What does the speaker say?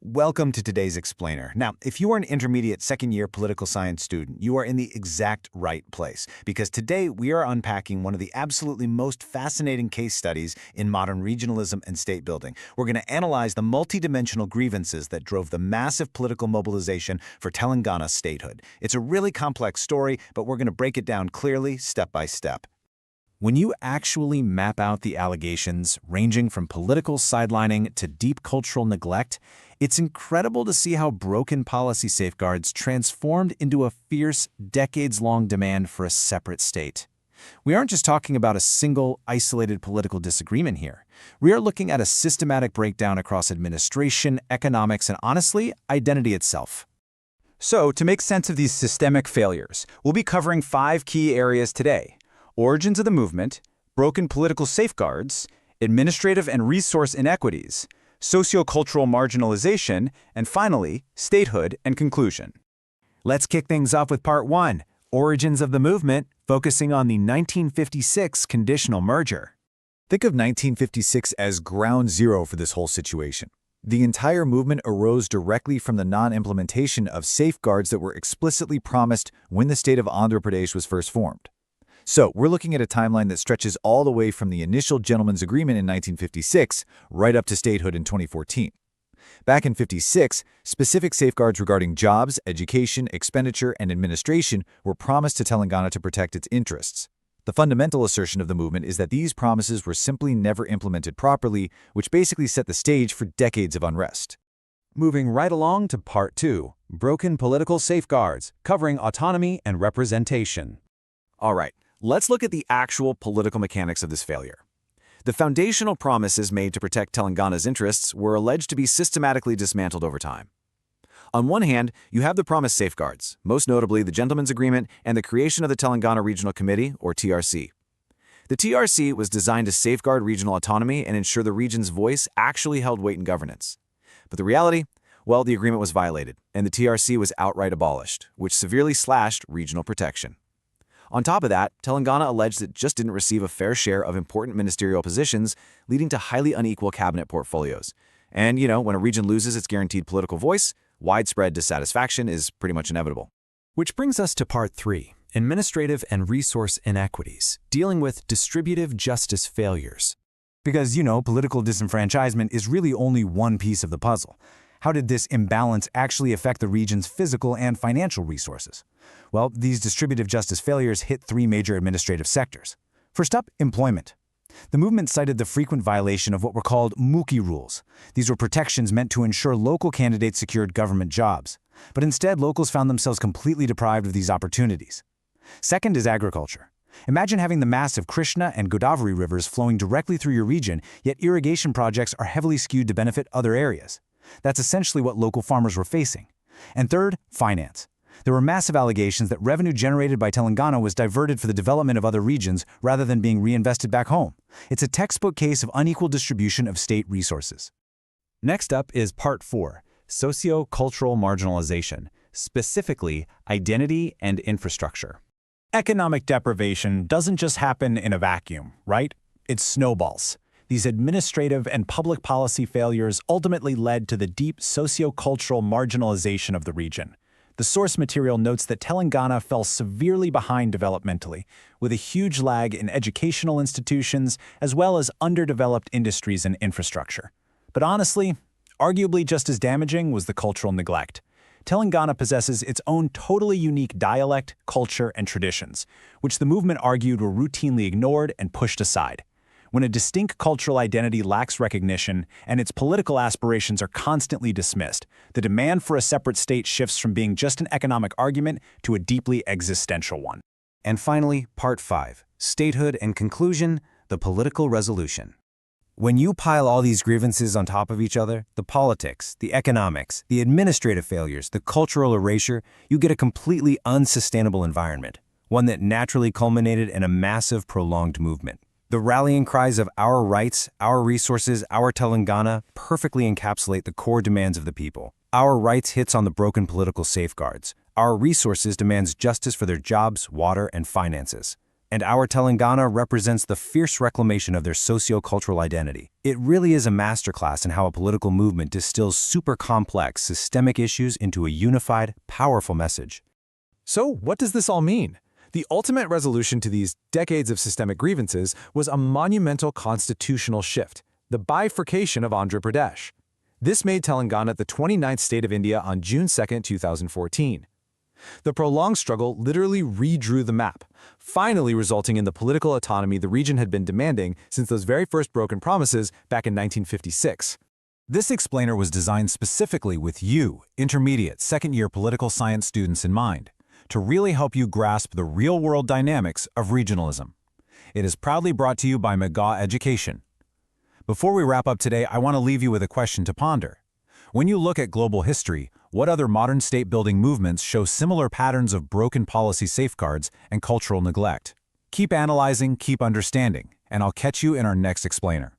Welcome to today's Explainer. Now, if you are an intermediate second-year political science student, you are in the exact right place, because today we are unpacking one of the absolutely most fascinating case studies in modern regionalism and state building. We're going to analyze the multidimensional grievances that drove the massive political mobilization for Telangana statehood. It's a really complex story, but we're going to break it down clearly, step by step. When you actually map out the allegations, ranging from political sidelining to deep cultural neglect, it's incredible to see how broken policy safeguards transformed into a fierce, decades-long demand for a separate state. We aren't just talking about a single, isolated political disagreement here. We are looking at a systematic breakdown across administration, economics, and honestly, identity itself. So, to make sense of these systemic failures, we'll be covering 5 key areas today: origins of the movement, broken political safeguards, administrative and resource inequities, sociocultural marginalization, and finally, statehood and conclusion. Let's kick things off with Part 1, Origins of the Movement, focusing on the 1956 conditional merger. Think of 1956 as ground zero for this whole situation. The entire movement arose directly from the non-implementation of safeguards that were explicitly promised when the state of Andhra Pradesh was first formed. So, we're looking at a timeline that stretches all the way from the initial Gentleman's Agreement in 1956 right up to statehood in 2014. Back in '56, specific safeguards regarding jobs, education, expenditure, and administration were promised to Telangana to protect its interests. The fundamental assertion of the movement is that these promises were simply never implemented properly, which basically set the stage for decades of unrest. Moving right along to Part 2, broken political safeguards, covering autonomy and representation. All right. Let's look at the actual political mechanics of this failure. The foundational promises made to protect Telangana's interests were alleged to be systematically dismantled over time. On one hand, you have the promised safeguards, most notably the Gentleman's Agreement and the creation of the Telangana Regional Committee, or TRC. The TRC was designed to safeguard regional autonomy and ensure the region's voice actually held weight in governance. But the reality? Well, the agreement was violated, and the TRC was outright abolished, which severely slashed regional protection. On top of that, Telangana alleged it just didn't receive a fair share of important ministerial positions, leading to highly unequal cabinet portfolios. And, when a region loses its guaranteed political voice, widespread dissatisfaction is pretty much inevitable. Which brings us to Part 3, administrative and resource inequities, dealing with distributive justice failures. Because, political disenfranchisement is really only one piece of the puzzle. How did this imbalance actually affect the region's physical and financial resources? Well, these distributive justice failures hit 3 major administrative sectors. First up, employment. The movement cited the frequent violation of what were called Mukhi rules. These were protections meant to ensure local candidates secured government jobs. But instead, locals found themselves completely deprived of these opportunities. Second is agriculture. Imagine having the massive Krishna and Godavari rivers flowing directly through your region, yet irrigation projects are heavily skewed to benefit other areas. That's essentially what local farmers were facing. And third, finance. There were massive allegations that revenue generated by Telangana was diverted for the development of other regions rather than being reinvested back home. It's a textbook case of unequal distribution of state resources. Next up is Part 4, socio-cultural marginalization, specifically identity and infrastructure. Economic deprivation doesn't just happen in a vacuum, right? It snowballs. These administrative and public policy failures ultimately led to the deep socio-cultural marginalization of the region. The source material notes that Telangana fell severely behind developmentally, with a huge lag in educational institutions as well as underdeveloped industries and infrastructure. But honestly, arguably just as damaging was the cultural neglect. Telangana possesses its own totally unique dialect, culture, and traditions, which the movement argued were routinely ignored and pushed aside. When a distinct cultural identity lacks recognition and its political aspirations are constantly dismissed, the demand for a separate state shifts from being just an economic argument to a deeply existential one. And finally, Part 5, Statehood and Conclusion, the Political Resolution. When you pile all these grievances on top of each other, the politics, the economics, the administrative failures, the cultural erasure, you get a completely unsustainable environment, one that naturally culminated in a massive, prolonged movement. The rallying cries of our rights, our resources, our Telangana perfectly encapsulate the core demands of the people. Our rights hits on the broken political safeguards. Our resources demands justice for their jobs, water, and finances. And our Telangana represents the fierce reclamation of their socio-cultural identity. It really is a masterclass in how a political movement distills super complex, systemic issues into a unified, powerful message. So, what does this all mean? The ultimate resolution to these decades of systemic grievances was a monumental constitutional shift, the bifurcation of Andhra Pradesh. This made Telangana the 29th state of India on June 2, 2014. The prolonged struggle literally redrew the map, finally resulting in the political autonomy the region had been demanding since those very first broken promises back in 1956. This explainer was designed specifically with you, intermediate, second-year political science students in mind, to really help you grasp the real-world dynamics of regionalism. It is proudly brought to you by McGaw Education. Before we wrap up today, I want to leave you with a question to ponder. When you look at global history, what other modern state-building movements show similar patterns of broken policy safeguards and cultural neglect? Keep analyzing, keep understanding, and I'll catch you in our next explainer.